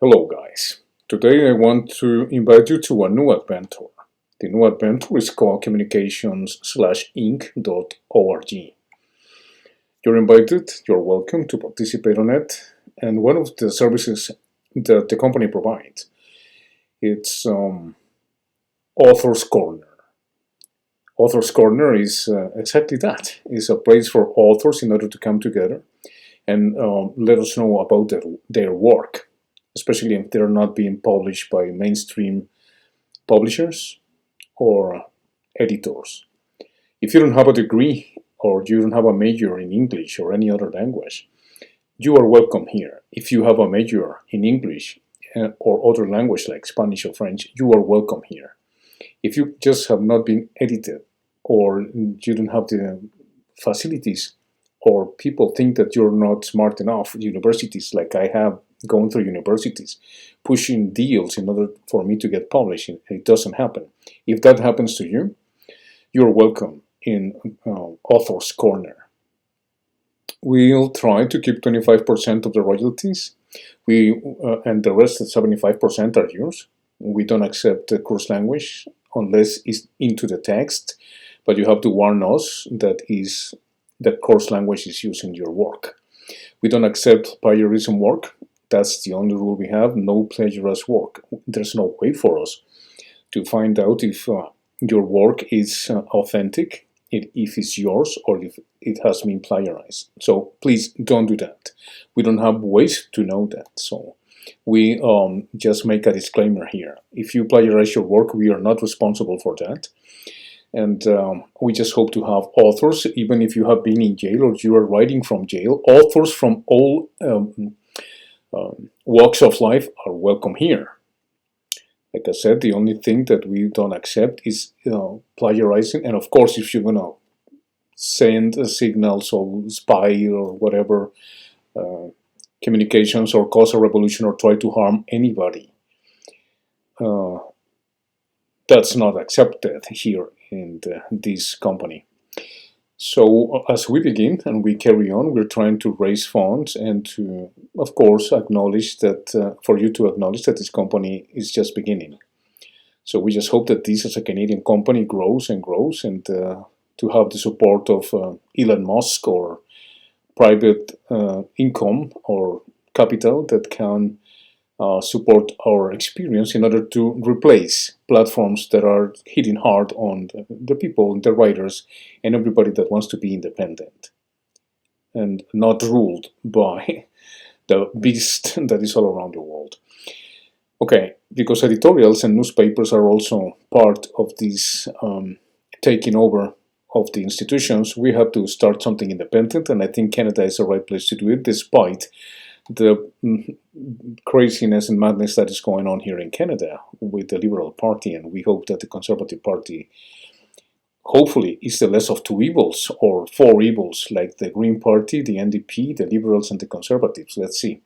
Hello guys, today I want to invite you to a new adventure. The new adventure is called communications/inc.org. You're invited, you're welcome to participate on it, and one of the services that the company provides, it's Author's Corner. Author's Corner is exactly that. It's a place for authors in order to come together and let us know about their work, especially if they're not being published by mainstream publishers or editors. If you don't have a degree or you don't have a major in English or any other language, you are welcome here. If you have a major in English or other language like Spanish or French, you are welcome here. If you just have not been edited or you don't have the facilities or people think that you're not smart enough, universities like I have gone through universities, pushing deals in order for me to get published, and it doesn't happen. If that happens to you, you're welcome in Author's Corner. We'll try to keep 25% of the royalties, and the rest, 75%, are yours. We don't accept the course language unless it's into the text, but you have to warn us that the course language is used in your work. We don't accept plagiarism work. That's the only rule we have. No plagiarized work. There's no way for us to find out if your work is authentic, if it's yours, or if it has been plagiarized. So please don't do that. We don't have ways to know that. So we just make a disclaimer here. If you plagiarize your work, we are not responsible for that. And we just hope to have authors, even if you have been in jail or you are writing from jail, authors from all walks of life are welcome here. Like I said, the only thing that we don't accept is plagiarizing. And of course, if you're going to send signals or spy or whatever communications or cause a revolution or try to harm anybody, that's not accepted here in this company. So as we begin and we carry on, we're trying to raise funds and to, of course, acknowledge that, for you to acknowledge that this company is just beginning. So we just hope that this, as a Canadian company, grows and grows, and to have the support of Elon Musk or private income or capital that can support our experience in order to replace platforms that are hitting hard on the people, the writers, and everybody that wants to be independent and not ruled by the beast that is all around the world. Okay, because editorials and newspapers are also part of this taking over of the institutions, we have to start something independent, and I think Canada is the right place to do it, despite the craziness and madness that is going on here in Canada with the Liberal Party, and we hope that the Conservative Party hopefully is the less of two evils or four evils, like the Green Party, the NDP, the Liberals, and the Conservatives. Let's see.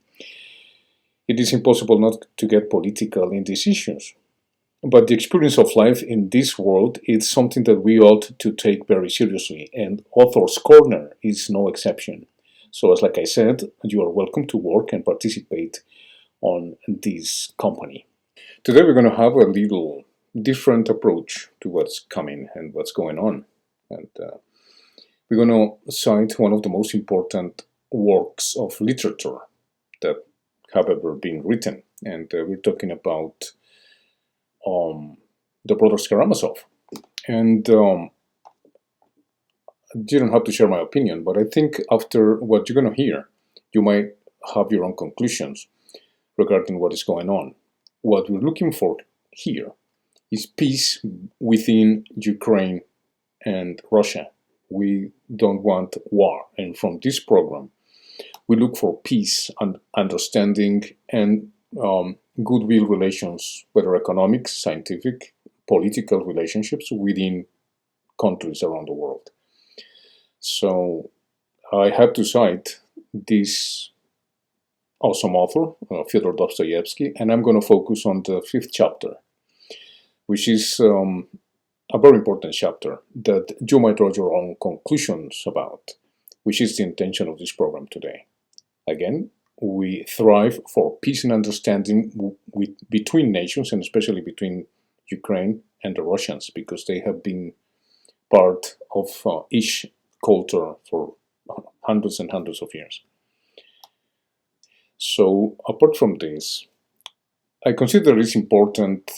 It is impossible not to get political in these issues. But the experience of life in this world is something that we ought to take very seriously, and Author's Corner is no exception. So as like I said, you are welcome to work and participate on this company. Today we're going to have a little different approach to what's coming and what's going on. And we're going to cite one of the most important works of literature that have ever been written. And we're talking about the Brothers Karamazov. And you don't have to share my opinion, but I think after what you're going to hear, you might have your own conclusions regarding what is going on. What we're looking for here is peace within Ukraine and Russia. We don't want war. And from this program, we look for peace and understanding and goodwill relations, whether economic, scientific, political relationships within countries around the world. So I had to cite this awesome author, Fyodor Dostoevsky, and I'm going to focus on the 5th chapter, which is a very important chapter that you might draw your own conclusions about, which is the intention of this program today. Again, we thrive for peace and understanding between nations, and especially between Ukraine and the Russians, because they have been part of each culture for hundreds and hundreds of years. So, apart from this, I consider it's important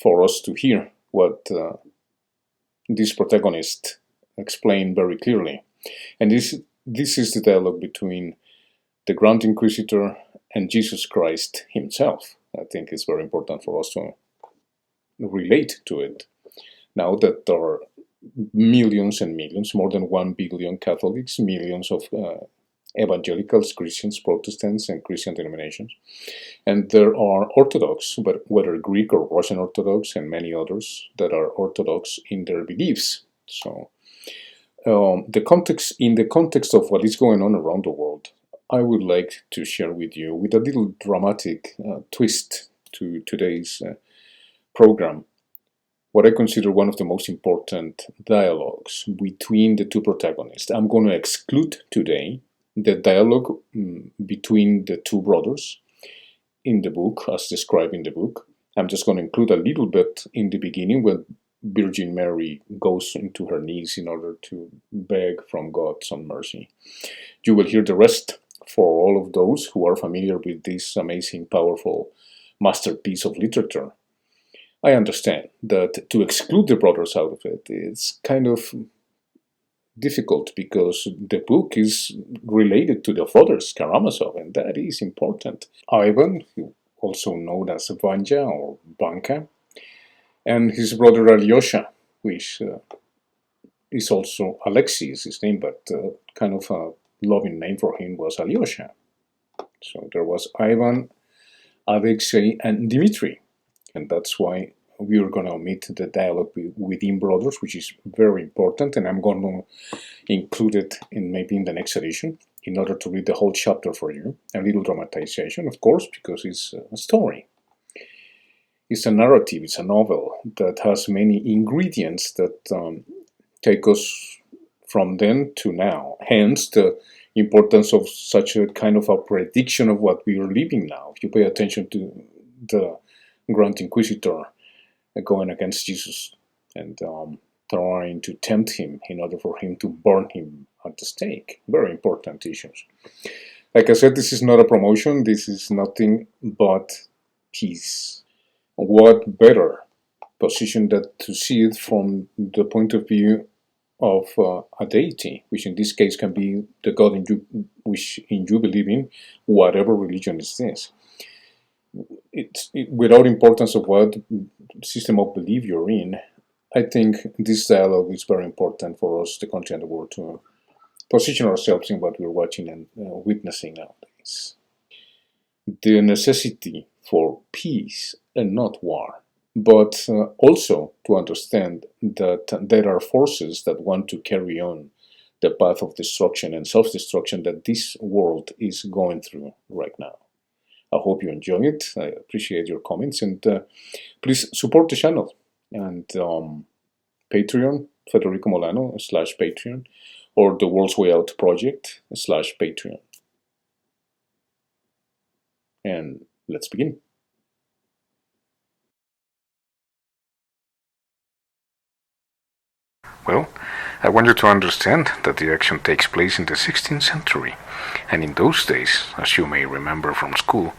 for us to hear what this protagonist explained very clearly. And this is the dialogue between the Grand Inquisitor and Jesus Christ himself. I think it's very important for us to relate to it. Now that there are millions and millions, more than 1 billion Catholics, millions of evangelicals, Christians, Protestants, and Christian denominations. And there are Orthodox, but whether Greek or Russian Orthodox, and many others that are Orthodox in their beliefs. So, in the context of what is going on around the world, I would like to share with you, with a little dramatic twist to today's program, what I consider one of the most important dialogues between the two protagonists. I'm going to exclude today the dialogue between the two brothers in the book, as described in the book. I'm just going to include a little bit in the beginning when Virgin Mary goes into her knees in order to beg from God some mercy. You will hear the rest for all of those who are familiar with this amazing, powerful masterpiece of literature. I understand that to exclude the brothers out of it is kind of difficult because the book is related to the brothers Karamazov, and that is important. Ivan, also known as Vanya or Vanka, and his brother Alyosha, which is also Alexei is his name, but kind of a loving name for him was Alyosha. So there was Ivan, Alexei, and Dmitri, and that's why we are going to omit the dialogue within brothers, which is very important, and I'm going to include it maybe in the next edition in order to read the whole chapter for you. A little dramatization, of course, because it's a story. It's a narrative, it's a novel that has many ingredients that take us from then to now. Hence, the importance of such a kind of a prediction of what we are living now. If you pay attention to the Grand Inquisitor going against Jesus and trying to tempt him in order for him to burn him at the stake. Very important issues. Like I said, this is not a promotion. This is nothing but peace. What better position that to see it from the point of view of a deity, which in this case can be the God in you, which in you believe in, whatever religion is this. Without importance of what system of belief you're in, I think this dialogue is very important for us, the country and the world, to position ourselves in what we're watching and witnessing nowadays. The necessity for peace and not war, but also to understand that there are forces that want to carry on the path of destruction and self-destruction that this world is going through right now. I hope you enjoy it. I appreciate your comments, and please support the channel and Patreon, Federico Molano /Patreon, or the World's Way Out Project /Patreon. And let's begin. Well, I want you to understand that the action takes place in the 16th century, and in those days, as you may remember from school,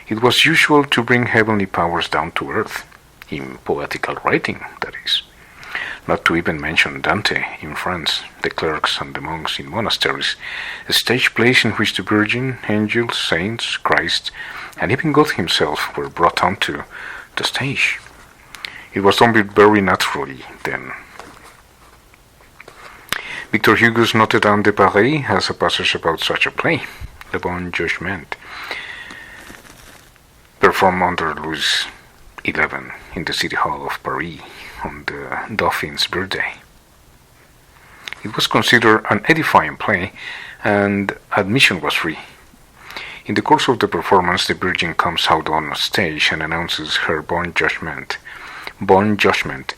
it was usual to bring heavenly powers down to earth, in poetical writing, that is. Not to even mention Dante in France, the clerks and the monks in monasteries, a stage place in which the Virgin, angels, saints, Christ, and even God himself were brought onto the stage. It was done very naturally then. Victor Hugo's Notre Dame de Paris has a passage about such a play, Le Bon Jugement, performed under Louis XI in the City Hall of Paris on the Dauphin's birthday. It was considered an edifying play, and admission was free. In the course of the performance, the Virgin comes out on stage and announces her bon judgment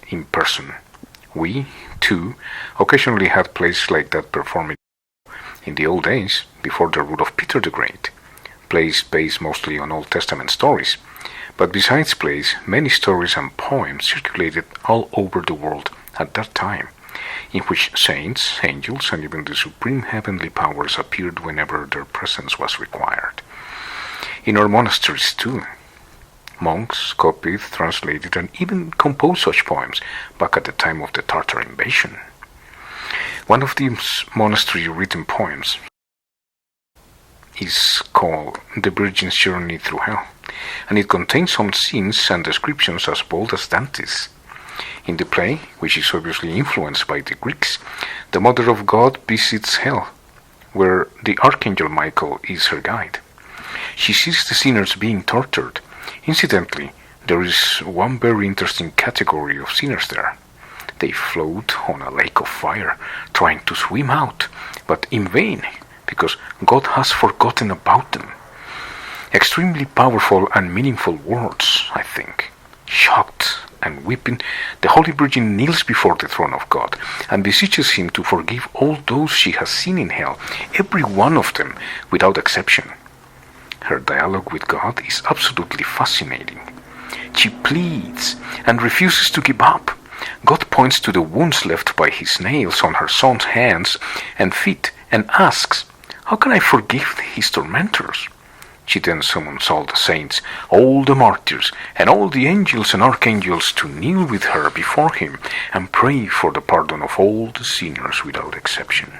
in person. We, too, occasionally had plays like that performed in the old days, before the rule of Peter the Great. plays based mostly on Old Testament stories. But besides plays, many stories and poems circulated all over the world at that time, in which saints, angels, and even the supreme heavenly powers appeared whenever their presence was required. In our monasteries, too, monks copied, translated, and even composed such poems back at the time of the Tartar invasion. One of these monastery written poems is called The Virgin's Journey Through Hell, and it contains some scenes and descriptions as bold as Dante's. In the play, which is obviously influenced by the Greeks, the Mother of God visits hell, where the Archangel Michael is her guide. She sees the sinners being tortured. Incidentally, there is one very interesting category of sinners there. They float on a lake of fire, trying to swim out, but in vain, because God has forgotten about them. Extremely powerful and meaningful words, I think. Shocked and weeping, the Holy Virgin kneels before the throne of God and beseeches him to forgive all those she has seen in hell, every one of them, without exception. Her dialogue with God is absolutely fascinating. She pleads and refuses to give up. God points to the wounds left by his nails on her son's hands and feet and asks, "How can I forgive his tormentors?" She then summons all the saints, all the martyrs, and all the angels and archangels to kneel with her before him and pray for the pardon of all the sinners without exception.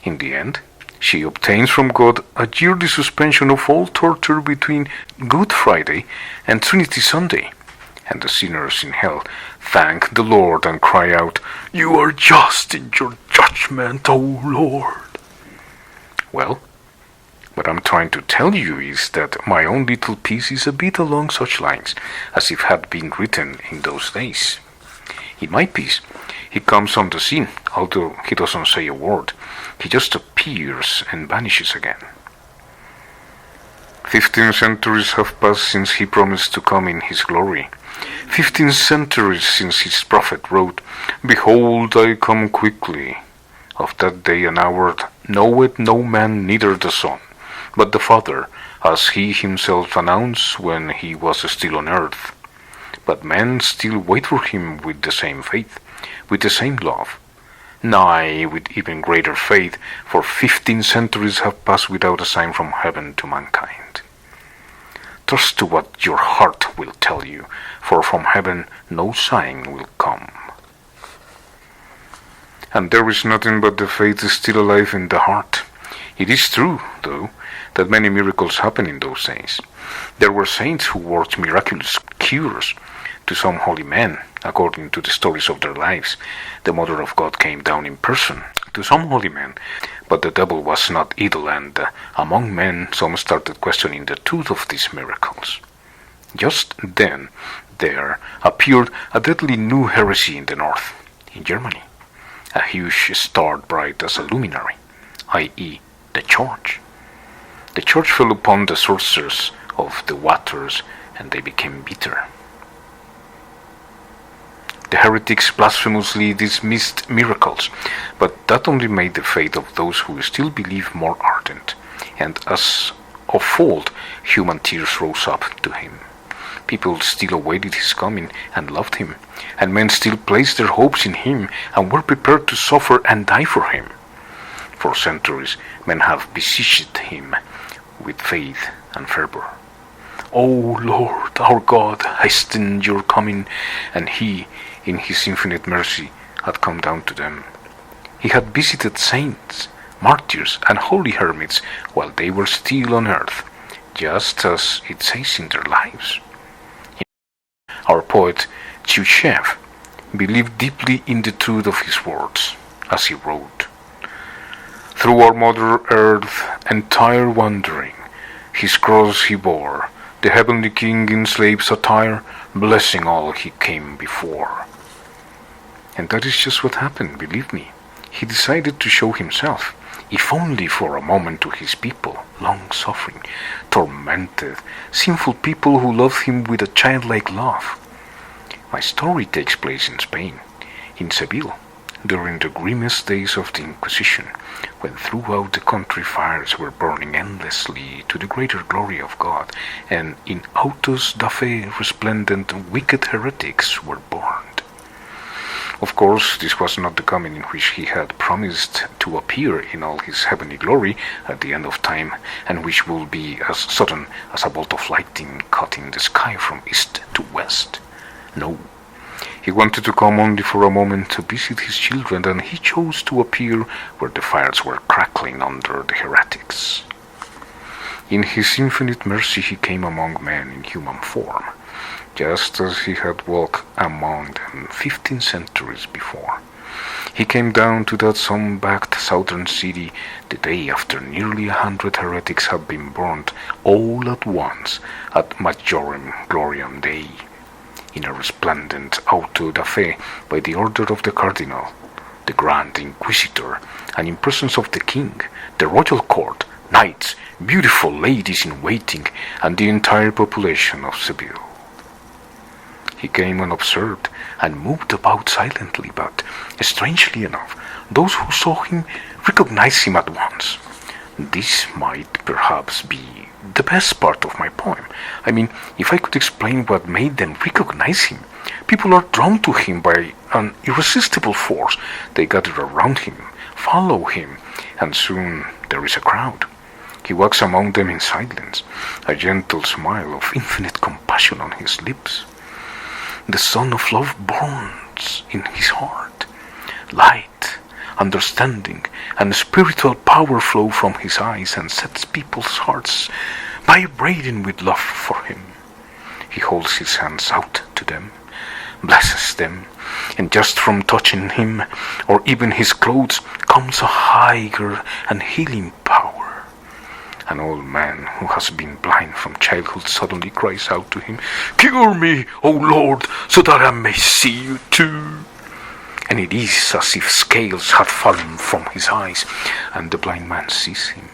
In the end, she obtains from God a yearly suspension of all torture between Good Friday and Trinity Sunday, and the sinners in hell thank the Lord and cry out, "You are just in your judgment, O Lord." Well, what I'm trying to tell you is that my own little piece is a bit along such lines as if had been written in those days. In my piece, he comes on the scene, although he doesn't say a word. He just appears and vanishes again. 15 centuries have passed since he promised to come in his glory. 15 centuries since his prophet wrote, "Behold, I come quickly. Of that day and hour knoweth no man, neither the Son, but the Father, as he himself announced when he was still on earth. But men still wait for him with the same faith, with the same love. Nay, with even greater faith, for 15 centuries have passed without a sign from heaven to mankind. Trust to what your heart will tell you, for from heaven no sign will come." And there is nothing but the faith still alive in the heart. It is true, though, that many miracles happened in those days. There were saints who worked miraculous cures. To some holy men, according to the stories of their lives, the Mother of God came down in person. To some holy men, but the devil was not idle, and among men some started questioning the truth of these miracles. Just then there appeared a deadly new heresy in the north, in Germany. A huge star bright as a luminary, i.e., the Church. The Church fell upon the sources of the waters, and they became bitter. The heretics blasphemously dismissed miracles, but that only made the faith of those who still believe more ardent, and as of old, human tears rose up to him. People still awaited his coming and loved him, and men still placed their hopes in him and were prepared to suffer and die for him. For centuries, men have besieged him with faith and fervor. "O Lord, our God, hasten your coming," and he, in his infinite mercy, had come down to them. He had visited saints, martyrs, and holy hermits while they were still on earth, just as it says in their lives. Our poet Tchouchev believed deeply in the truth of his words, as he wrote, "Through our Mother Earth entire wandering, his cross he bore, the heavenly King in slave's attire, blessing all he came before." And that is just what happened, believe me. He decided to show himself, if only for a moment, to his people, long-suffering, tormented, sinful people who loved him with a childlike love. My story takes place in Spain, in Seville, during the grimmest days of the Inquisition, when throughout the country fires were burning endlessly to the greater glory of God, and in autos da fe resplendent wicked heretics were burned. Of course, this was not the coming in which he had promised to appear in all his heavenly glory at the end of time, and which will be as sudden as a bolt of lightning cutting the sky from east to west. No, he wanted to come only for a moment to visit his children, and he chose to appear where the fires were crackling under the heretics. In his infinite mercy he came among men in human form, just as he had walked among them 15 centuries before. He came down to that sun-backed southern city the day after nearly 100 heretics had been burned all at once at Majorem Gloriam Dei, in a resplendent auto da fe by the order of the Cardinal, the Grand Inquisitor, and in presence of the King, the royal court, knights, beautiful ladies in waiting, and the entire population of Seville. He came unobserved and moved about silently, but, strangely enough, those who saw him recognized him at once. This might perhaps be the best part of my poem. I mean, if I could explain what made them recognize him. People are drawn to him by an irresistible force. They gather around him, follow him, and soon there is a crowd. He walks among them in silence, a gentle smile of infinite compassion on his lips. The sun of love burns in his heart. Light, understanding, and spiritual power flow from his eyes and sets people's hearts vibrating with love for him. He holds his hands out to them, blesses them, and just from touching him, or even his clothes, comes a higher and healing power. An old man who has been blind from childhood suddenly cries out to him, "Cure me, O Lord, so that I may see you too." And it is as if scales had fallen from his eyes, and the blind man sees him.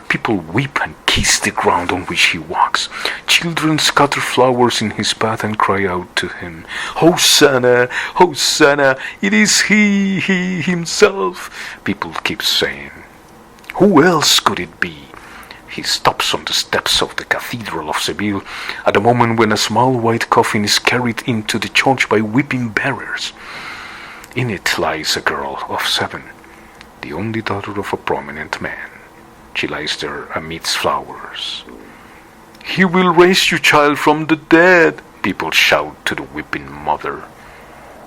People weep and kiss the ground on which he walks. Children scatter flowers in his path and cry out to him, "Hosanna, Hosanna, it is he himself." People keep saying, "Who else could it be?" He stops on the steps of the Cathedral of Seville at a moment when a small white coffin is carried into the church by weeping bearers. In it lies a girl of 7, the only daughter of a prominent man. She lies there amidst flowers. "He will raise you, child, from the dead," people shout to the weeping mother.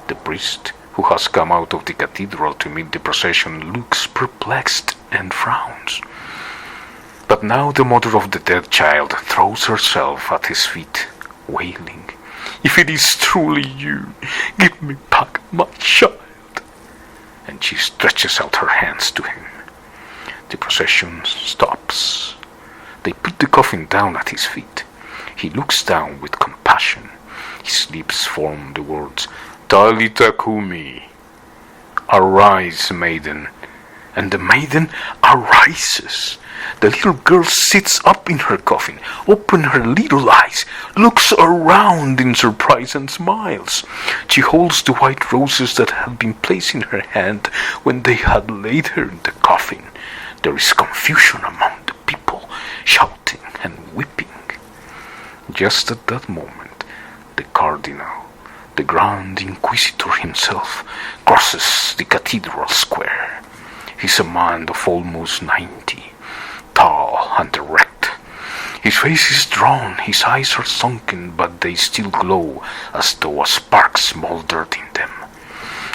The priest, who has come out of the cathedral to meet the procession, looks perplexed and frowns. But now the mother of the dead child throws herself at his feet, wailing, "If it is truly you, give me back my child." And she stretches out her hands to him. The procession stops. They put the coffin down at his feet. He looks down with compassion. His lips form the words, "Talita Kumi," "Arise, maiden." And the maiden arises. The little girl sits up in her coffin, opens her little eyes, looks around in surprise and smiles. She holds the white roses that had been placed in her hand when they had laid her in the coffin. There is confusion among the people, shouting and weeping. Just at that moment, the Cardinal, the Grand Inquisitor himself, crosses the cathedral square. He's a man of almost 90, tall and erect. His face is drawn, his eyes are sunken, but they still glow as though a spark smoldered in them.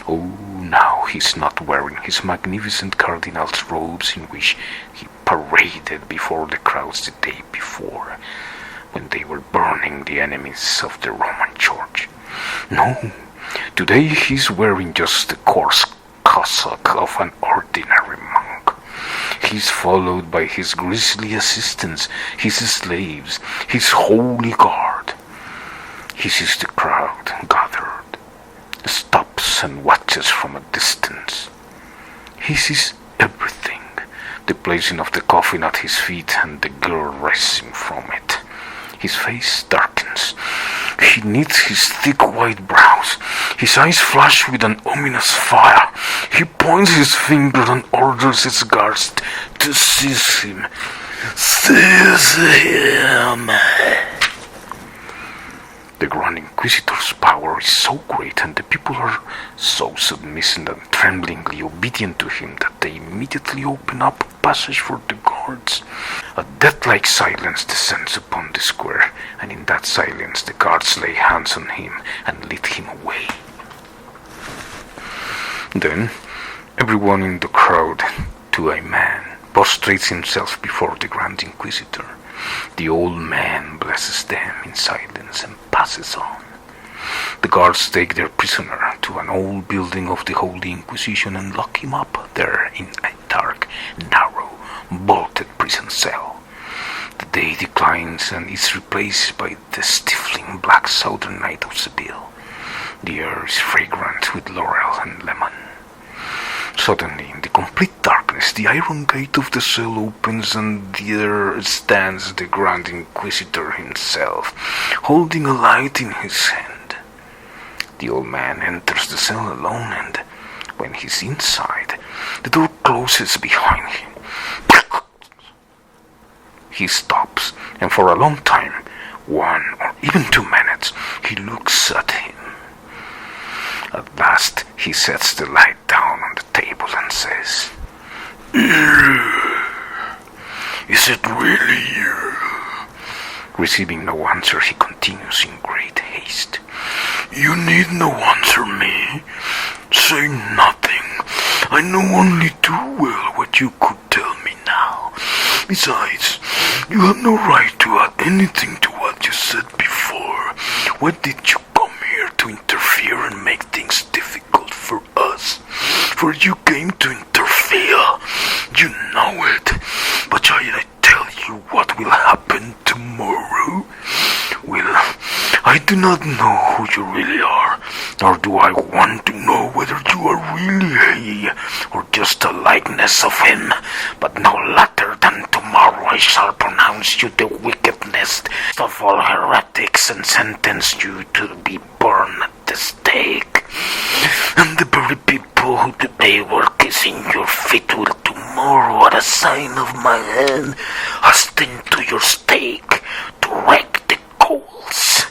Oh, now he's not wearing his magnificent cardinal's robes in which he paraded before the crowds the day before, when they were burning the enemies of the Roman Church. No, today he's wearing just the coarse cassock of an ordinary monk. He's followed by his grisly assistants, his slaves, his holy guard. He sees the crowd gathered, stops and watches from a distance. He sees everything, the placing of the coffin at his feet and the girl rising from it. His face darkens. He knits his thick white brows. His eyes flash with an ominous fire. He points his finger and orders his guards to seize him. Seize him! The Grand Inquisitor's power is so great, and the people are so submissive and tremblingly obedient to him, that they immediately open up a passage for the guards. A death-like silence descends upon the square, and in that silence the guards lay hands on him and lead him away. Then everyone in the crowd, to a man, prostrates himself before the Grand Inquisitor. The old man blesses them in silence and passes on. The guards take their prisoner to an old building of the Holy Inquisition and lock him up there in a dark, narrow, bolted prison cell. The day declines and is replaced by the stifling black southern night of Seville. The air is fragrant with laurel and lemon. Suddenly, in the complete darkness, the iron gate of the cell opens, and there stands the Grand Inquisitor himself, holding a light in his hand. The old man enters the cell alone, and when he's inside, the door closes behind him. He stops, and for a long time, 1 or even 2 minutes, he looks at him. At last, he sets the light down on the table and says, "Is it really you?" Receiving no answer, he continues in great haste. "You need no answer me. Say nothing. I know only too well what you could tell me now. Besides, you have no right to add anything to what you said before. Why did you come here to interfere and make things difficult for us? For you came to interfere. You know it. But shall I tell you what will happen tomorrow? Well, I do not know who you really are, nor do I want to know whether you are really he or just a likeness of him. But no later than tomorrow I shall pronounce you the wickedest of all heretics and sentence you to be burned at the stake. And the very people who today were kissing your feet will tomorrow, at a sign of my hand, hasten to your stake to wreck the coals.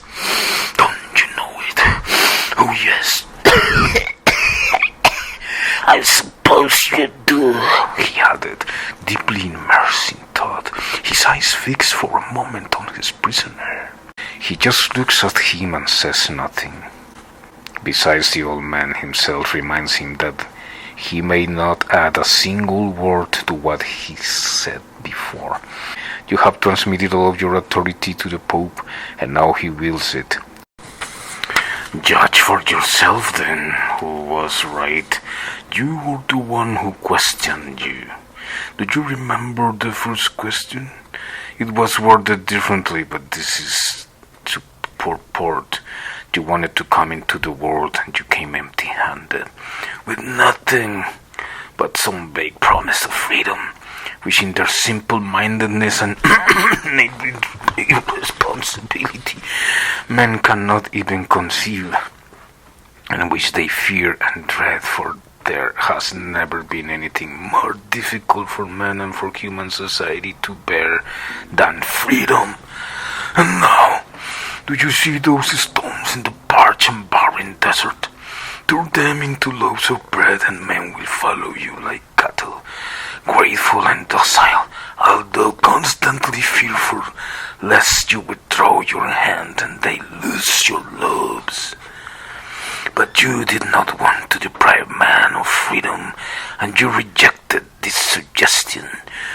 Don't you know it? Oh yes. I suppose you do," he added, deeply immersed in thought, his eyes fixed for a moment on his prisoner. He just looks at him and says nothing. Besides, the old man himself reminds him that he may not add a single word to what he said before. You have transmitted all of your authority to the Pope, and now he wields it. Judge for yourself, then, who was right. You were the one who questioned you. Do you remember the first question? It was worded differently, but this is to purport. You wanted to come into the world, and you came empty-handed, with nothing but some vague promise of freedom, which in their simple-mindedness and irresponsibility men cannot even conceive, and which they fear and dread, for there has never been anything more difficult for man and for human society to bear than freedom. And now, do you see those stones in the parched and barren desert? Turn them into loaves of bread, and men will follow you like cattle, grateful and docile, although constantly fearful lest you withdraw your hand and they lose your loaves. But you did not want to deprive man of freedom, and you rejected this suggestion,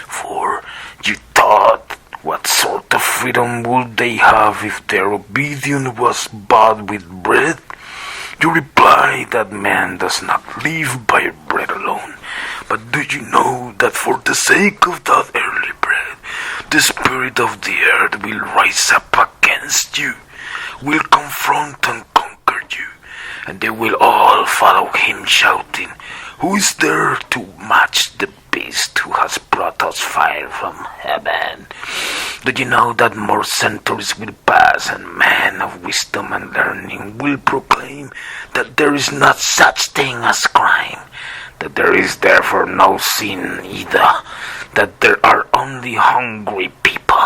for you thought, what sort of freedom would they have if their obedience was bought with bread? You reply that man does not live by bread alone. But do you know that for the sake of that early bread, the spirit of the earth will rise up against you, will confront and conquer you, and they will all follow him shouting, "Who is there to match the beast who has brought us fire from heaven?" Do you know that more centuries will pass and men of wisdom and learning will proclaim that there is not such thing as crime, that there is therefore no sin either, that there are only hungry people?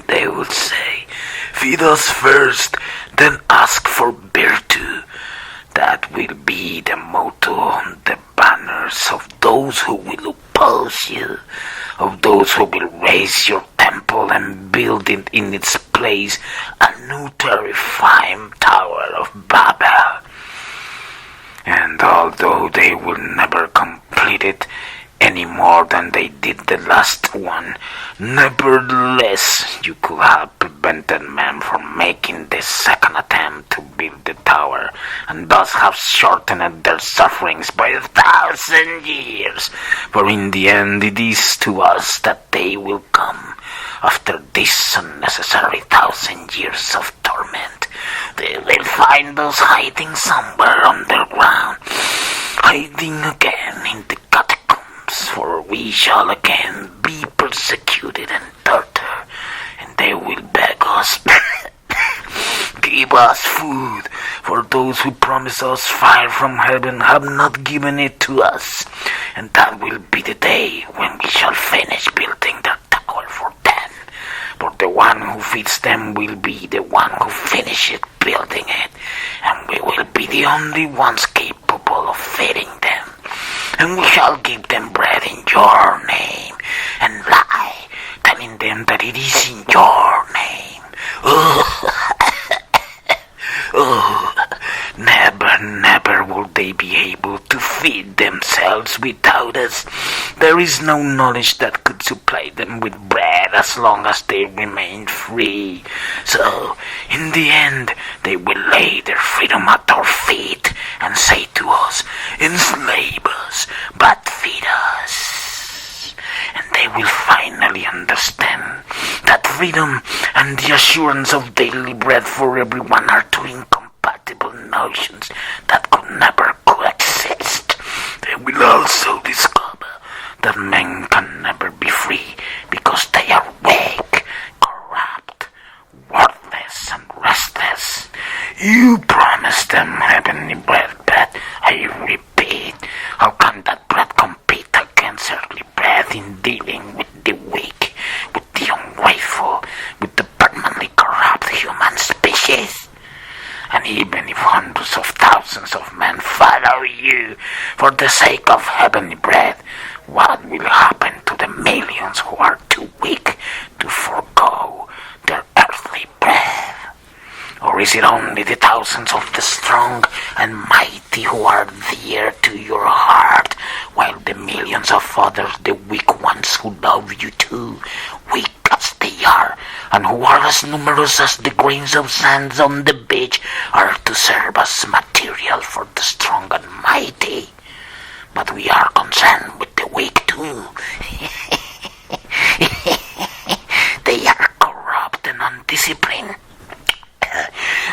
They will say, feed us first, then ask for virtue. That will be the motto on the banners of those who will oppose you, of those who will raise your temple and build it in its place a new terrifying Tower of Babel. And although they will never complete it any more than they did the last one, nevertheless you could have prevented men from making the second attempt to build the tower, and thus have shortened their sufferings by 1,000 years. For in the end it is to us that they will come. After this unnecessary 1,000 years of torment, they will find us hiding somewhere underground, hiding again in the catacombs, for we shall again be persecuted and tortured, and they will beg us, give us food, for those who promise us fire from heaven have not given it to us, and that will be the day when we shall finish building their tower for them. For the one who feeds them will be the one who finishes building it, and we will be the only ones capable of feeding them. And we shall give them bread in your name, and lie, telling them that it is in your name. Never will they be able to feed themselves without us. There is no knowledge that could supply them with bread as long as they remain free. So, in the end, they will lay their freedom at our feet and say to us, enslave us, but feed us. And they will finally understand that freedom and the assurance of daily bread for everyone are two incompatible notions that could never coexist. They will also discover that men can never be free because they are weak, corrupt, worthless, and restless. You promised them heavenly bread, but I repeat, how can that bread compete against earthly bread in dealing with the weak, with the ungrateful, with the permanently corrupt human species? And even if hundreds of thousands of men follow you for the sake of heavenly bread, what will happen to the millions who are too weak to forego their earthly bread? Or is it only the thousands of the strong and mighty who are dear to your heart, while the millions of others, the weak ones who love you too, weak as they are, and who are as numerous as the grains of sand on the beach, are to serve as material for the strong and mighty? But we are concerned with the weak too. They are corrupt and undisciplined.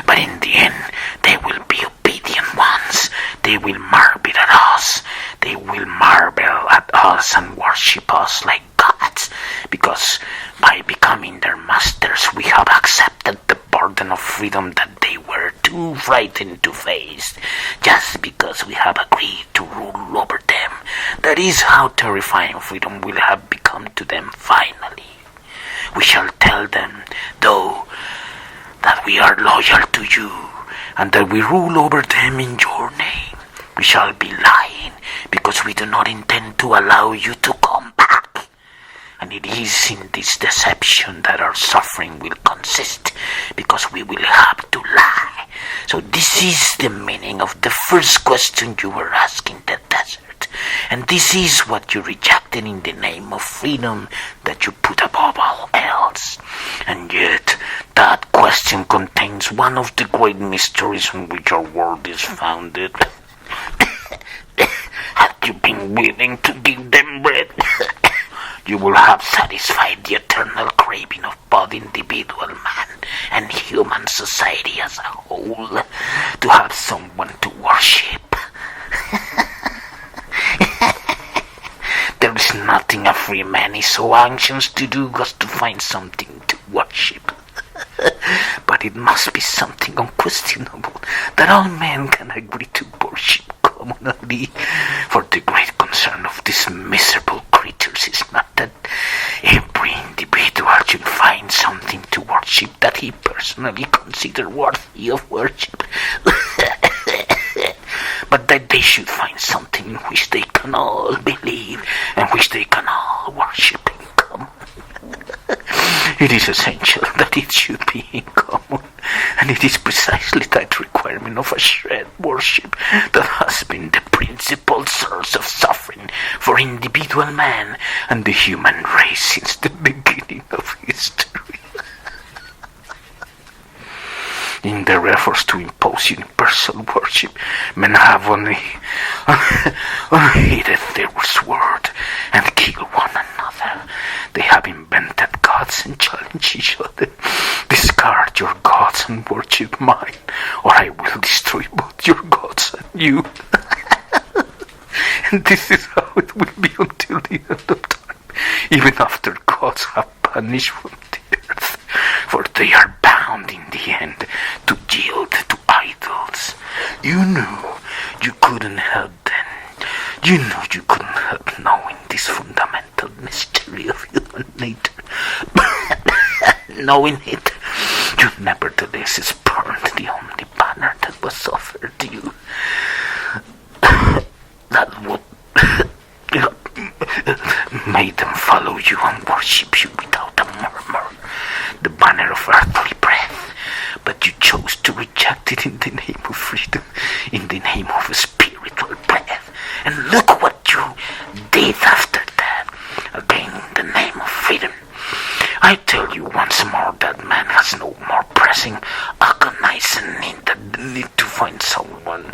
But in the end, they will be obedient ones. They will marvel at us. They will marvel at us and worship us like gods, because by becoming their masters, we have accepted the burden of freedom that they were too frightened to face, just because we have agreed to rule over them. That is how terrifying freedom will have become to them finally. We shall tell them, though, that we are loyal to you, and that we rule over them in your name. We shall be lying, because we do not intend to allow you to come back. And it is in this deception that our suffering will consist, because we will have to lie. So this is the meaning of the first question you were asking the desert. And this is what you rejected in the name of freedom that you put above all else. And yet, that question contains one of the great mysteries on which our world is founded. Had you been willing to give them bread, you will have satisfied the eternal craving of both individual man and human society as a whole, to have someone to worship. There is nothing free man is so anxious to do was to find something to worship. But it must be something unquestionable that all men can agree to worship commonly. For the great concern of these miserable creatures is not that every individual should find something to worship that he personally considers worthy of worship, but that they should find something in which they can all believe and which they can all worship in common. It is essential that it should be in common, and it is precisely that requirement of a shared worship that has been the principal source of suffering for individual man and the human race since the beginning of history. In their efforts to impose universal worship, men have only unheeded their sword and killed one another. They have invented gods and challenged each other. Discard your gods and worship mine, or I will destroy both your gods and you. And this is how it will be until the end of time, even after gods have vanished from the earth, for they are bound in the end to yield to idols. You knew you couldn't help then. You knew you couldn't help knowing this fundamental mystery of human nature. Knowing it, you nevertheless spurned the only banner that was offered to you. That would made them follow you and worship you without a murmur, the banner of earthly breath. But you chose to reject it in the name of freedom, in the name of spiritual breath. And look what you did after that, again in the name of freedom. I tell you once more that man has no more pressing, agonizing need than the need to find someone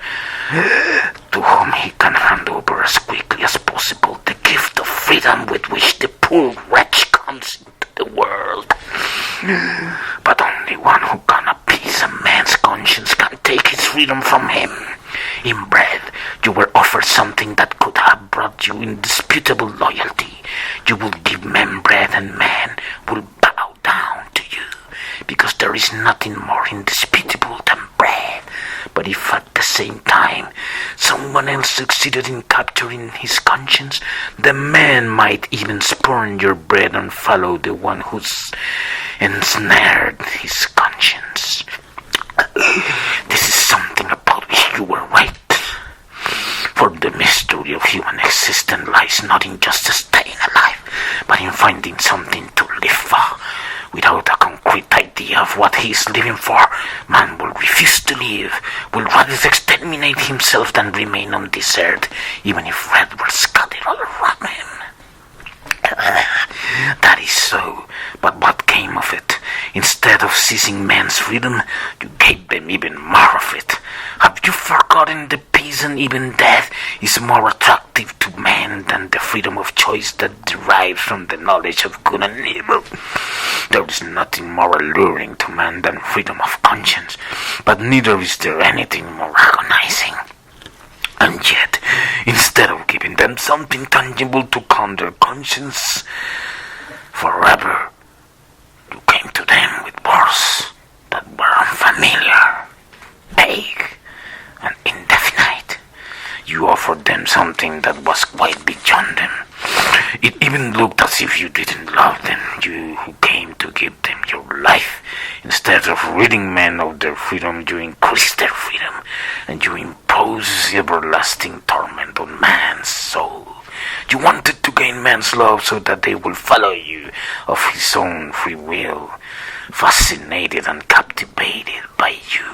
to whom he can hand over as quickly as possible the gift of freedom with which the poor wretch comes into the world. But only one who can appease a man's conscience can take his freedom from him. In bread, you were offered something that could have brought you indisputable loyalty. You will give men bread, and men will bow down to you, because there is nothing more indisputable than bread. But if at the same time someone else succeeded in capturing his conscience, the man might even spurn your bread and follow the one who's ensnared his conscience. This is something about which you were right. For the mystery of human existence lies not in just staying alive, but in finding something to live for. Without a concrete idea of what he is living for, man will refuse to live, will rather exterminate himself than remain on this earth, even if red were scattered all around him. That is so, but what came of it? Instead of seizing man's freedom, you gave them even more of it. Have you forgotten the peace and even death is more attractive to man than the freedom of choice that derives from the knowledge of good and evil? There is nothing more alluring to man than freedom of conscience, but neither is there anything more agonizing. And yet, instead of giving them something tangible to calm their conscience forever, you came to them with words that were unfamiliar, vague, and indefinite. You offered them something that was quite beyond them. It even looked as if you didn't love them, you who came to give them your life. Instead of ridding men of their freedom, you increased their freedom, and you impose everlasting torment on man's soul. You wanted to gain man's love so that they will follow you of his own free will, fascinated and captivated by you.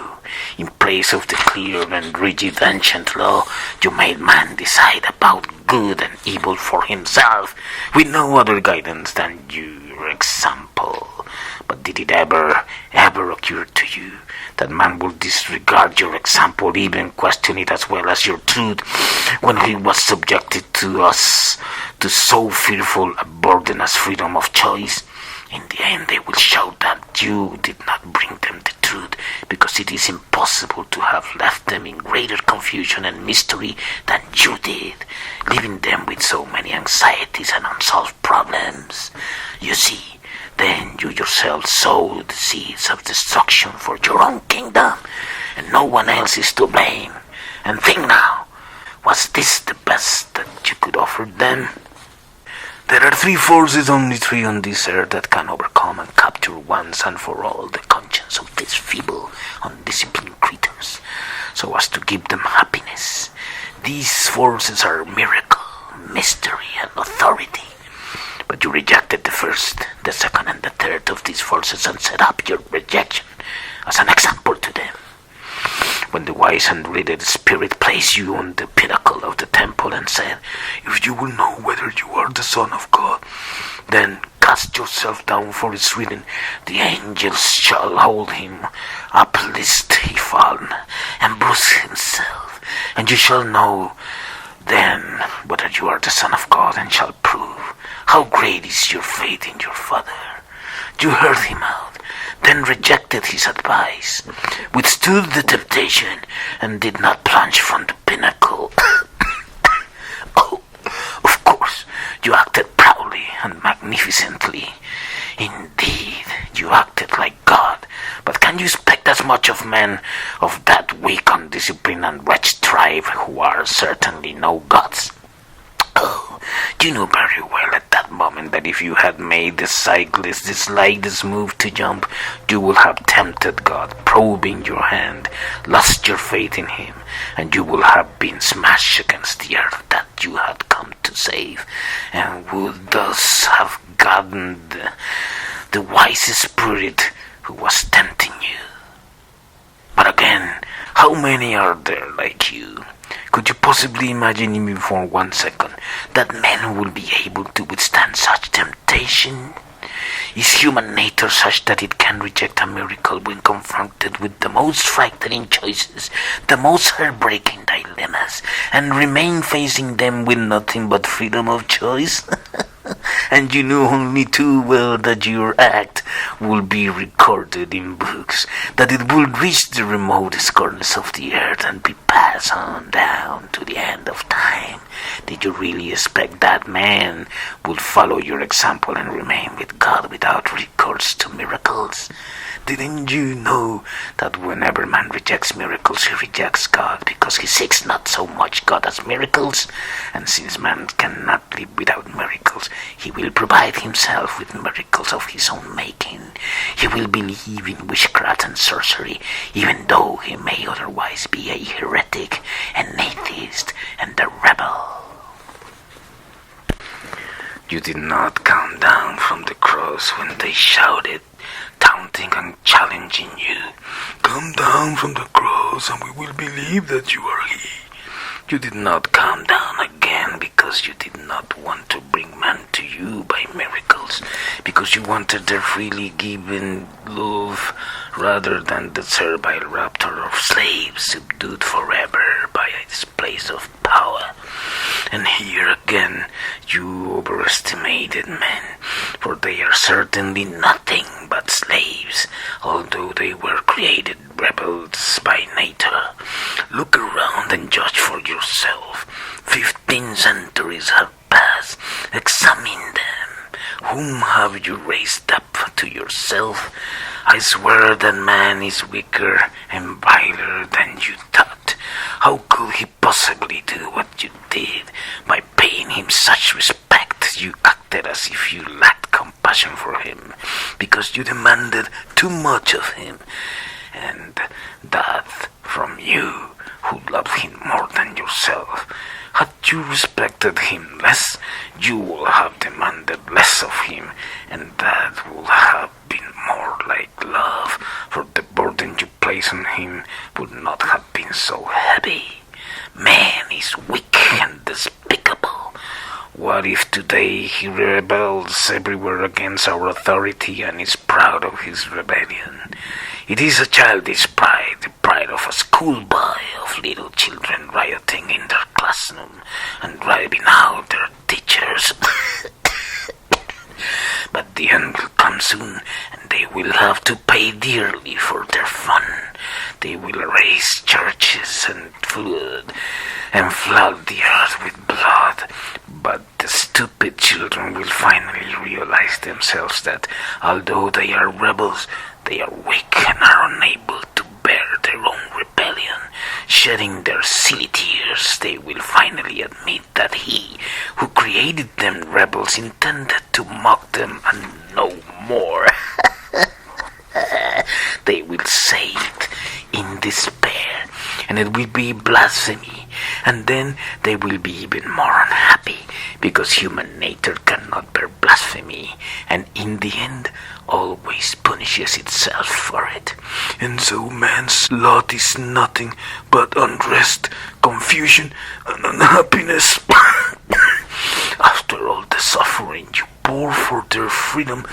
In place of the clear and rigid ancient law, you made man decide about good and evil for himself, with no other guidance than your example. But did it ever occur to you that man will disregard your example, even question it as well as your truth, when he was subjected to us to so fearful a burden as freedom of choice? In the end, they will show that you did not bring them the truth, truth, because it is impossible to have left them in greater confusion and mystery than you did, leaving them with so many anxieties and unsolved problems. You see, then you yourself sowed the seeds of destruction for your own kingdom, and no one else is to blame. And think now, was this the best that you could offer them? There are three forces, only three on this earth, that can overcome and capture once and for all the conscience of these feeble, undisciplined creatures, so as to give them happiness. These forces are miracle, mystery, and authority. But you rejected the first, the second, and the third of these forces and set up your rejection as an example to them. When the wise and readed spirit placed you on the pinnacle of the temple and said, "If you will know whether you are the Son of God, then cast yourself down, for it's written, the angels shall hold him up lest he fall and bruise himself. And you shall know then whether you are the Son of God, and shall prove how great is your faith in your Father." You heard him out, then rejected his advice, withstood the temptation, and did not plunge from the pinnacle. Oh, of course, you acted proudly and magnificently. Indeed, you acted like God. But can you expect as much of men of that weak, undisciplined, and wretched tribe, who are certainly no gods? Oh, you know very well at that moment that if you had made the cyclist the slightest move to jump, you would have tempted God, probing your hand, lost your faith in him, and you would have been smashed against the earth that you had come to save, and would thus have gotten the wise spirit who was tempting you. But again, how many are there like you? Could you possibly imagine even for 1 second that men will be able to withstand such temptation? Is human nature such that it can reject a miracle when confronted with the most frightening choices, the most heartbreaking dilemmas, and remain facing them with nothing but freedom of choice? And you know only too well that your act will be recorded in books, that it will reach the remotest corners of the earth and be passed on down to the end of time. Did you really expect that man would follow your example and remain with God without recourse to miracles? Didn't you know that whenever man rejects miracles, he rejects God, because he seeks not so much God as miracles? And since man cannot live without miracles, he will provide himself with miracles of his own making. He will believe in witchcraft and sorcery, even though he may otherwise be a heretic, an atheist, and a rebel. You did not come down from the cross when they shouted, taunting and challenging you. "Come down from the cross and we will believe that you are he." You did not come down again because you did not want to bring man to you by miracles, because you wanted their freely given love rather than the servile raptor of slaves subdued forever by a display of power. And here again you overestimated men, for they are certainly nothing but slaves, although they were created rebels by nature. Look around and judge for yourself. 15 centuries have passed. Examine them. Whom have you raised up to yourself? I swear that man is weaker and viler than you thought. How could he possibly do what you did? By paying him such respect, you acted as if you lacked compassion for him, because you demanded too much of him, and that from you, who loved him more than yourself. Had you respected him less, you would have demanded less of him, and that would have been more like love, for the burden you place on him would not have been so heavy. Man is weak and despicable. What if today he rebels everywhere against our authority and is proud of his rebellion? It is a childish pride, the pride of a schoolboy, of little children rioting in their classroom and driving out their teachers. But the end will come soon, and they will have to pay dearly for their fun. They will raise churches and flood the earth with blood. But the stupid children will finally realize themselves that although they are rebels, they are weak and are unable to bear their own rebellion. Shedding their silly tears, they will finally admit that he who created them rebels intended to mock them and no more. They will say it in despair, and it will be blasphemy, and then they will be even more unhappy, because human nature cannot bear blasphemy, and in the end always punishes itself for it. And so man's lot is nothing but unrest, confusion, and unhappiness. After all the suffering you bore for their freedom,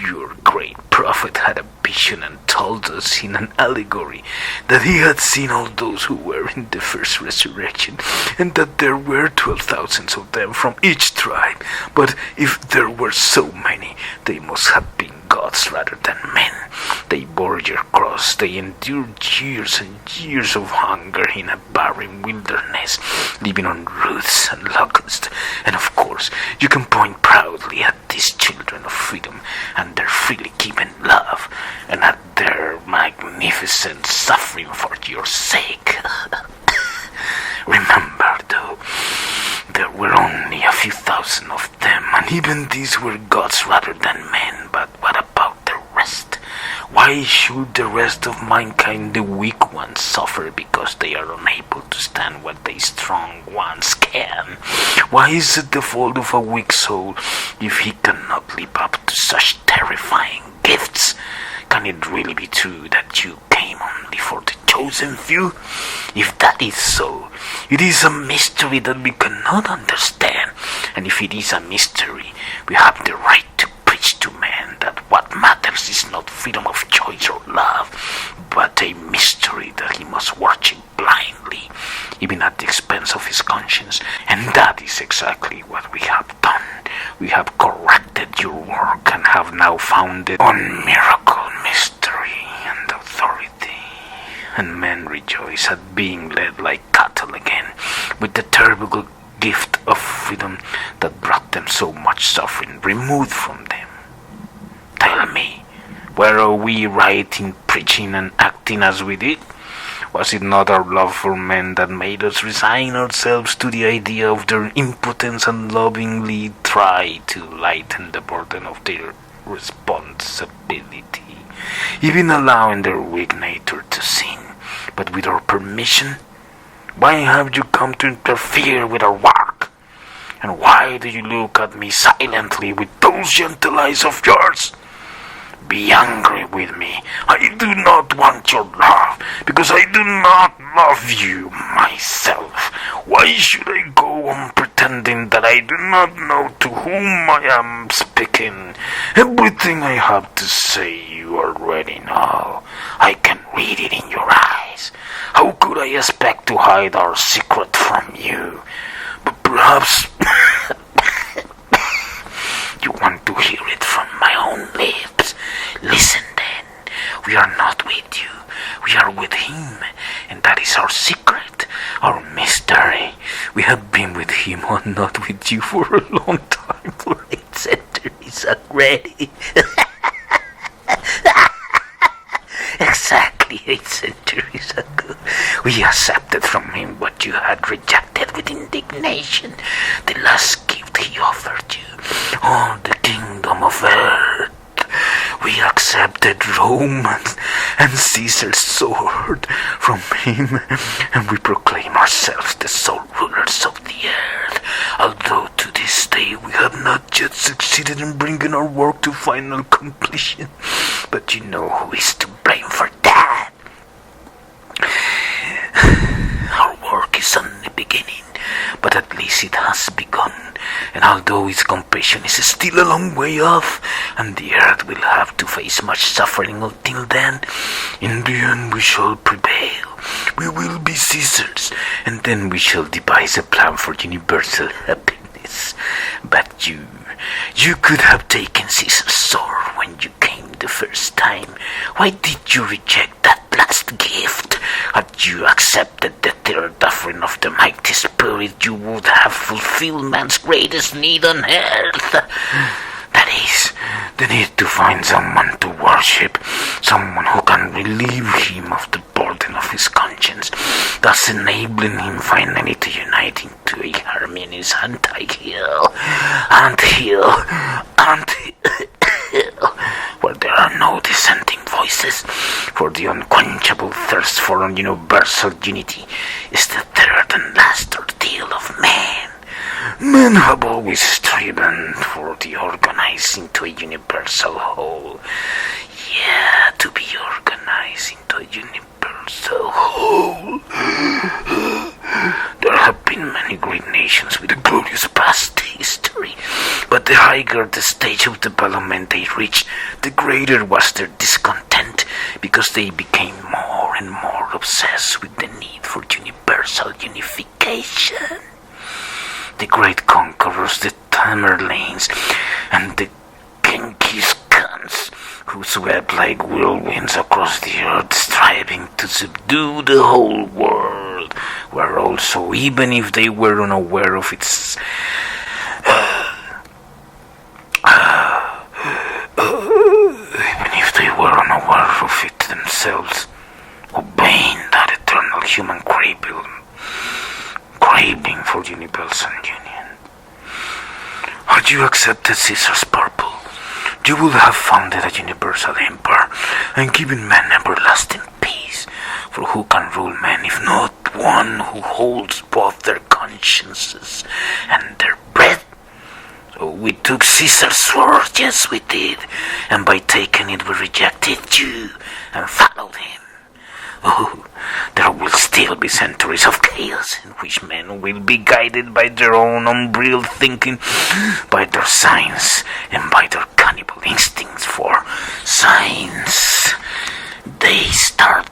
your great prophet had a vision and told us in an allegory that he had seen all those who were in the first resurrection, and that there were 12,000 of them from each tribe. But if there were so many, they must have been gods rather than men. They bore your cross, they endured years and years of hunger in a barren wilderness, living on roots and locusts. And of course, you can point proudly at these children of freedom and their freely given love, and at their magnificent suffering for your sake. Remember, though, there were only a few thousand of them, and even these were gods rather than men. But what about the rest? Why should the rest of mankind, the weak ones, suffer because they are unable to stand what the strong ones can? Why is it the fault of a weak soul if he cannot live up to such terrifying gifts? Can it really be true that you came only for the chosen few? If that is so, it is a mystery that we cannot understand. And if it is a mystery, we have the right to preach to men that what matters is not freedom of choice or love, but a mystery that he must worship blindly, even at the expense of his conscience. And that is exactly what we have done. We have corrected your work and have now founded on miracle, mystery, and authority. And men rejoice at being led like cattle again, with the terrible gift of freedom that brought them so much suffering removed from them. Tell me, were we right in preaching and acting as we did? Was it not our love for men that made us resign ourselves to the idea of their impotence and lovingly try to lighten the burden of their responsibility, even allowing their weak nature to sin, but with our permission? Why have you come to interfere with our work? And why do you look at me silently with those gentle eyes of yours? Be angry with me. I do not want your love, because I do not love you myself. Why should I go on pretending that I do not know to whom I am speaking? Everything I have to say you already know. I can read it in your eyes. How could I expect to hide our secret from you? But perhaps you want to hear it from my own lips. Listen then, we are not with you, we are with him, and that is our secret, our mystery. We have been with him and not with you for a long time, for 8 centuries already. Exactly 8 centuries ago, we accepted from him what you had rejected with indignation, the last gift he offered you, all the kingdom of earth. We accepted Rome and Caesar's sword from him, and we proclaim ourselves the sole rulers of the earth, although to this day we have not yet succeeded in bringing our work to final completion. But you know who is to blame for that. Our work is only beginning, but at least it has begun. And although its completion is still a long way off, and the earth will have to face much suffering until then, in the end we shall prevail. We will be Caesars, and then we shall devise a plan for universal happiness. But you You could have taken Caesar's sword when you came the first time. Why did you reject that last gift? Had you accepted the third offering of the mighty spirit, you would have fulfilled man's greatest need on earth. That is, the need to find someone to worship, someone who can relieve him of the burden of his conscience, thus enabling him finally to unite into a harmonious ant-hill, where there are no dissenting voices, for the unquenchable thirst for universal unity is the third and last ordeal of man. Men have always striven for the organized into a universal whole. Yeah, to be organized into a universal whole. There have been many great nations with a glorious past history, but the higher the stage of development they reached, the greater was their discontent, because they became more and more obsessed with the need for universal unification. The great conquerors, the Tamerlanes, and the Genghis Khans, who swept like whirlwinds across the earth, striving to subdue the whole world, were also, even if they were unaware of its themselves, obeying that eternal human craving for universal union. Had you accepted Caesar's purple, you would have founded a universal empire and given men everlasting peace. For who can rule men if not one who holds both their consciences and their breath? So we took Caesar's sword, yes we did, and by taking it we rejected you and followed him. Oh, there will still be centuries of chaos in which men will be guided by their own unbridled thinking, by their science, and by their cannibal instincts for science. They started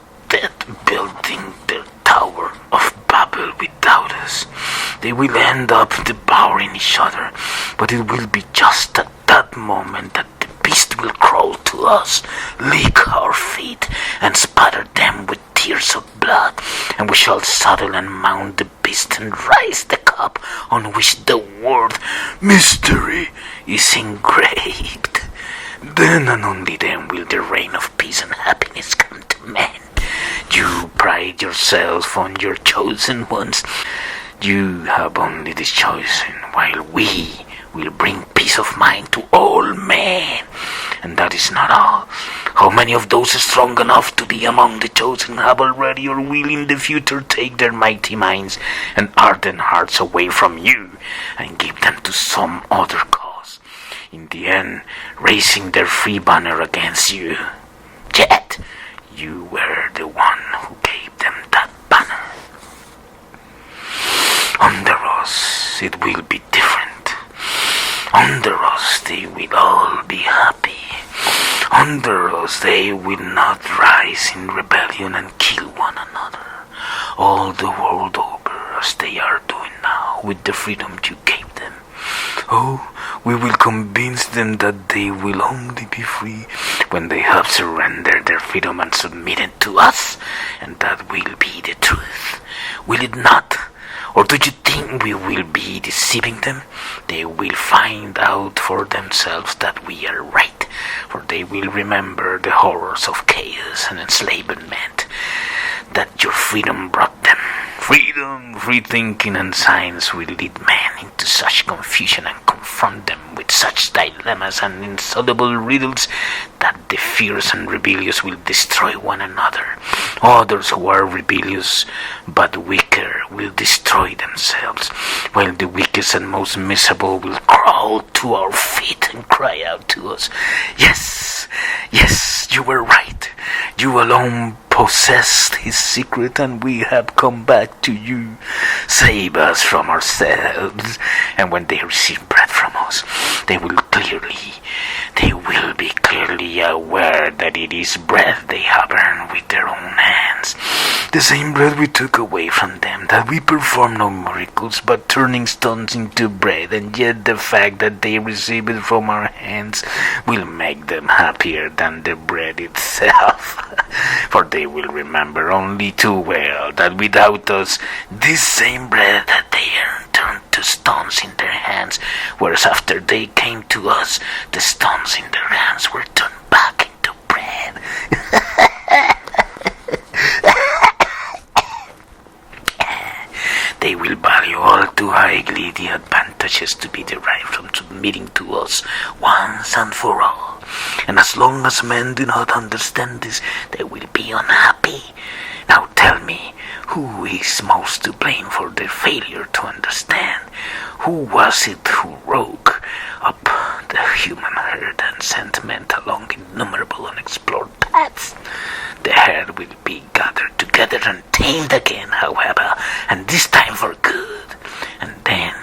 building their Tower of Babel without us. They will end up devouring each other, but it will be just at that moment that the beast will crawl to us, lick our feet, and spatter them with tears of blood, and we shall saddle and mount the beast and raise the cup on which the word mystery is engraved. Then and only then will the reign of peace and happiness come to men. You pride yourself on your chosen ones. You have only this chosen, while we will bring peace of mind to all men. And that is not all. How many of those strong enough to be among the chosen have already or will in the future take their mighty minds and ardent hearts away from you and give them to some other cause, in the end raising their free banner against you? Yet you were the one who gave them that banner. Under us it will be different. Under us they will all be happy. Under us they will not rise in rebellion and kill one another all the world over, as they are doing now with the freedom you gave them. Oh, we will convince them that they will only be free when they have surrendered their freedom and submitted to us, and that will be the truth. Will it not? Or do you think we will be deceiving them? They will find out for themselves that we are right, for they will remember the horrors of chaos and enslavement that your freedom brought them. Freedom, free thinking, and science will lead men into such confusion and confront them with such dilemmas and insoluble riddles that the fierce and rebellious will destroy one another. Others who are rebellious but weaker will destroy themselves, while the weakest and most miserable will crawl to our feet and cry out to us, "Yes, yes, you were right. You alone possessed his secret, and we have come back to you. Save us from ourselves." And when they receive bread from us, they will be clearly aware that it is bread they have earned with their own hands. The same bread we took away from them, that we perform no miracles but turning stones into bread, and yet the fact that they receive it from our hands will make them happier than the bread itself. For they will remember only too well that without us, this same bread that they earned turned to stones in their hands, whereas after they came to us, the stones in their hands were turned back into bread. They will value all too highly the advantages to be derived from submitting to us once and for all. And as long as men do not understand this, they will be unhappy. Now tell me, who is most to blame for their failure to understand? Who was it who broke up the human herd and sent men along innumerable unexplored paths? The herd will be gathered together and tamed again, however, and this time for good. And then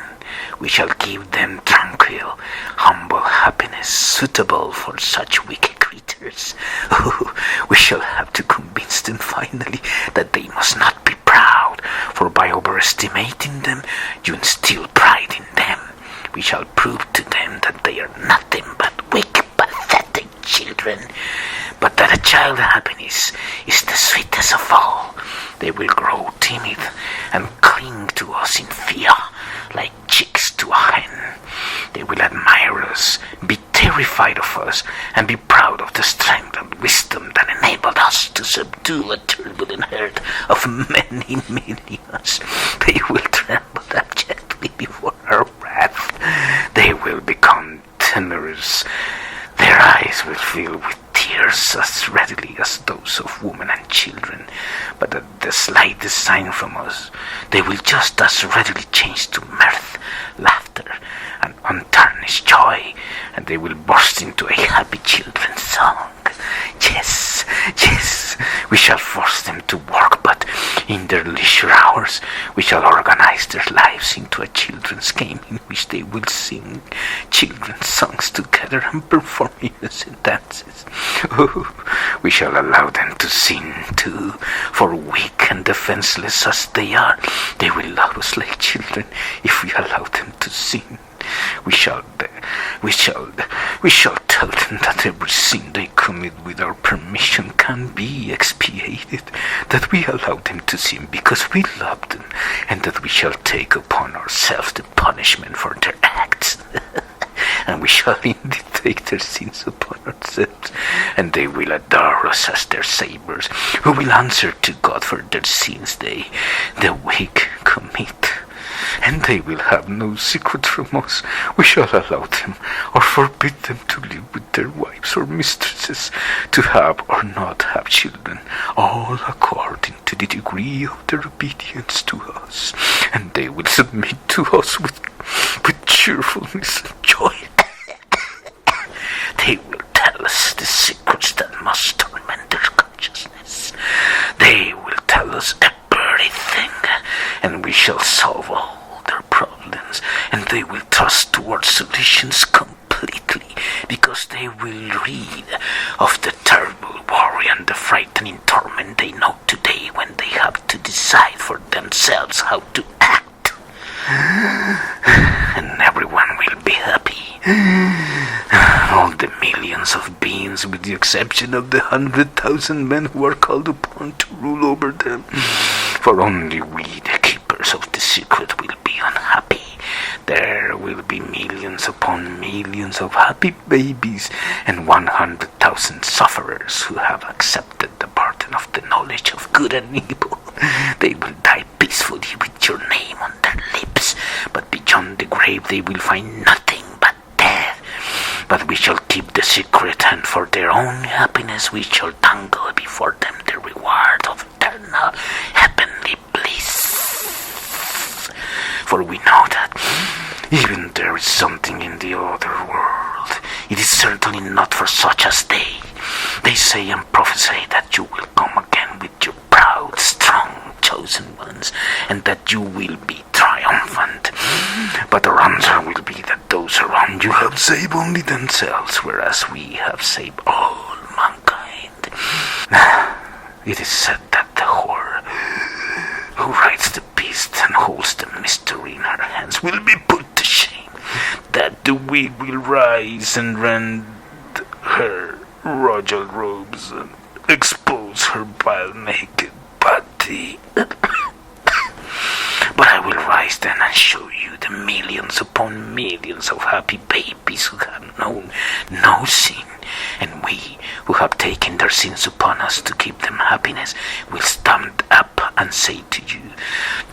we shall give them tranquil, humble happiness suitable for such wicked creatures. We shall have to convince them finally that they must not be proud, for by overestimating them, you instill pride in them. We shall prove to them that they are nothing but weak, pathetic children, but that a child's happiness is the sweetest of all. They will grow timid and cling to us in fear, like chicks to a hen. They will admire us, be terrified of us, and be proud of the strength and wisdom that enabled us to subdue a turbulent herd of many millions. They will tremble abjectly before our wrath. They will become timorous. Their eyes will fill with tears as readily as those of women and children, but at the slightest sign from us, they will just as readily change to mirth, laughter, and untarnished joy, and they will burst into a happy children's song. Yes, yes, we shall force them to work, but in their leisure hours we shall organize their lives into a children's game in which they will sing children's songs together and perform innocent dances. Oh, we shall allow them to sin too, for weak and defenseless as they are, they will love us like children if we allow them to sin. We shall tell them that every sin they commit with our permission can be expiated, that we allow them to sin because we love them, and that we shall take upon ourselves the punishment for their acts. And we shall indeed take their sins upon ourselves, and they will adore us as their saviors, who will answer to God for their sins the weak, commit. And they will have no secret from us. We shall allow them or forbid them to live with their wives or mistresses, to have or not have children, all according to the degree of their obedience to us. And they will submit to us with cheerfulness and joy. They will tell us the secrets that must torment their consciousness. They will tell us everything, and we shall solve all their problems, and they will trust towards solutions completely, because they will read of the terrible worry and the frightening torment they know today when they have to decide for themselves how to act. And everyone will be happy. All the millions of beings, with the exception of the 100,000 men who are called upon to rule over them. For only we, the keepers of the secret, will be unhappy. There will be millions upon millions of happy babies, and 100,000 sufferers who have accepted the burden of the knowledge of good and evil. They will die peacefully with your name on their lips, but beyond the grave they will find nothing but death. But we shall keep the secret, and for their own happiness we shall dangle before them the reward of eternal heavenly bliss. For we know that even there is something in the other world. It is certainly not for such as they. They say and prophesy that you will come again with your proud, strong, chosen ones, and that you will be triumphant. But our answer will be that those around you have saved only themselves, whereas we have saved all mankind. It is said that the whore rides the beast and holds the mystery in her hands will be put to shame, that the weed will rise and rend her royal robes and expose her vile naked body. But I will rise then and show you the millions upon millions of happy babies who have known no sin, and we who have taken their sins upon us to give them happiness will stand up and say to you,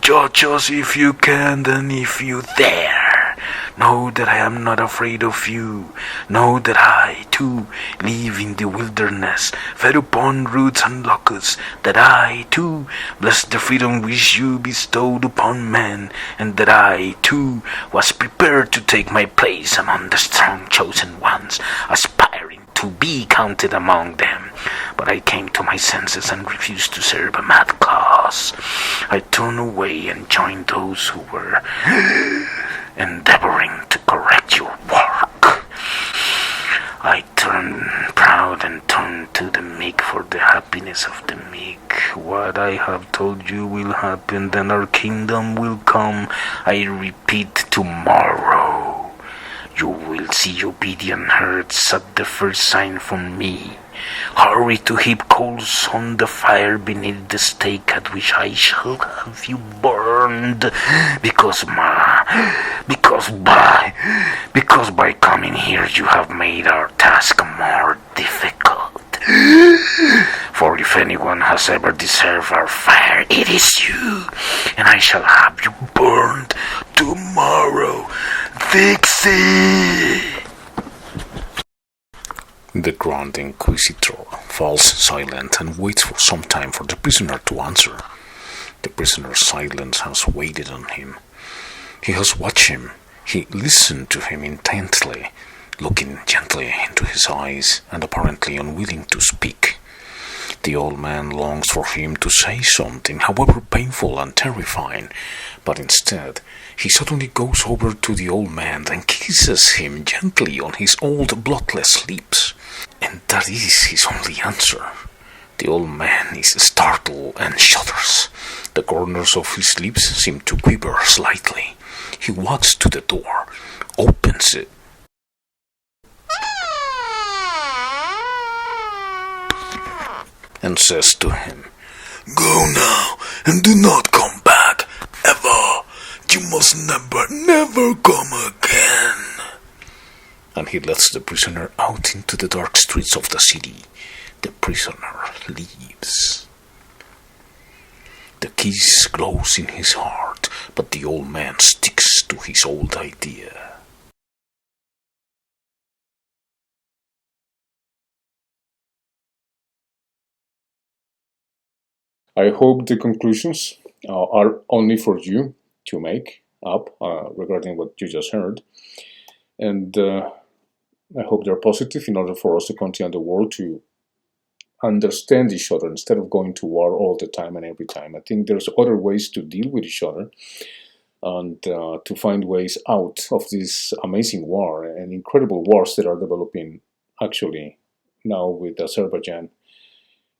judge us if you can and if you dare. Know that I am not afraid of you. Know that I, too, live in the wilderness, fed upon roots and locusts, that I, too, bless the freedom which you bestowed upon men, and that I, too, was prepared to take my place among the strong chosen ones, aspiring to be counted among them. But I came to my senses and refused to serve a mad cause. I turned away and joined those who were endeavoring to correct your work. I turned proud and turned to the meek for the happiness of the meek. What I have told you will happen, then our kingdom will come. I repeat, tomorrow. You will see obedient herds at the first sign from me. Hurry to heap coals on the fire beneath the stake at which I shall have you burned, because by coming here you have made our task more difficult. For if anyone has ever deserved our fire, it is you, and I shall have you burned tomorrow. Dixie! The Grand Inquisitor falls silent and waits for some time for the prisoner to answer. The prisoner's silence has waited on him. He has watched him. He listened to him intently, looking gently into his eyes and apparently unwilling to speak. The old man longs for him to say something, however painful and terrifying, but instead he suddenly goes over to the old man and kisses him gently on his old bloodless lips. And that is his only answer. The old man is startled and shudders. The corners of his lips seem to quiver slightly. He walks to the door, opens it, and says to him, Go now, and do not come back, ever. You must never come again. and he lets the prisoner out into the dark streets of the city. The prisoner leaves. The kiss glows in his heart, but the old man sticks to his old idea. I hope the conclusions are only for you to make up regarding what you just heard. And I hope they're positive in order for us to continue the world to understand each other instead of going to war all the time and every time. I think there's other ways to deal with each other and to find ways out of this amazing war and incredible wars that are developing actually now with Azerbaijan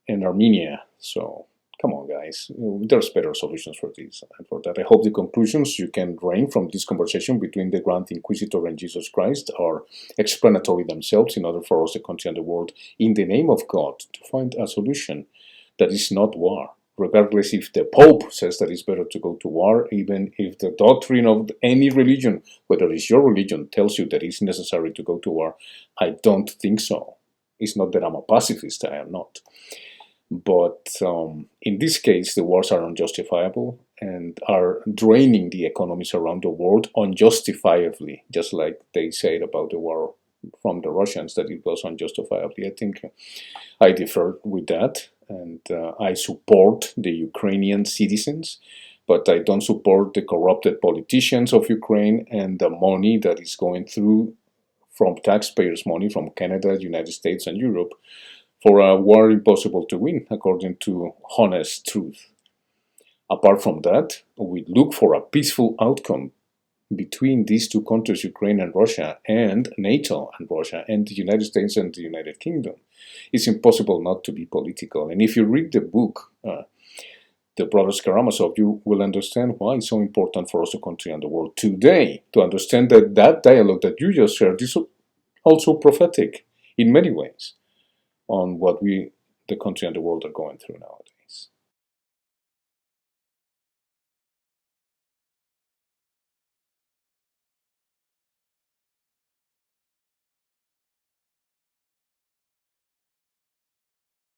and Armenia. So come on, guys. There's better solutions for this. And for that, I hope the conclusions you can drain from this conversation between the Grand Inquisitor and Jesus Christ are explanatory themselves in order for us to continue the world in the name of God to find a solution that is not war. Regardless if the Pope says that it's better to go to war, even if the doctrine of any religion, whether it's your religion, tells you that it's necessary to go to war, I don't think so. It's not that I'm a pacifist, I am not. But in this case, the wars are unjustifiable and are draining the economies around the world unjustifiably, just like they said about the war from the Russians, that it was unjustifiably. I think I differ with that, and I support the Ukrainian citizens, but I don't support the corrupted politicians of Ukraine and the money that is going through from taxpayers' money from Canada, United States, and Europe for a war impossible to win, according to honest truth. Apart from that, we look for a peaceful outcome between these two countries, Ukraine and Russia, and NATO and Russia, and the United States and the United Kingdom. It's impossible not to be political. And if you read the book, the brothers Karamazov, you will understand why it's so important for us, the country and the world today, to understand that that dialogue that you just shared is also prophetic in many ways on what we, the country and the world, are going through nowadays.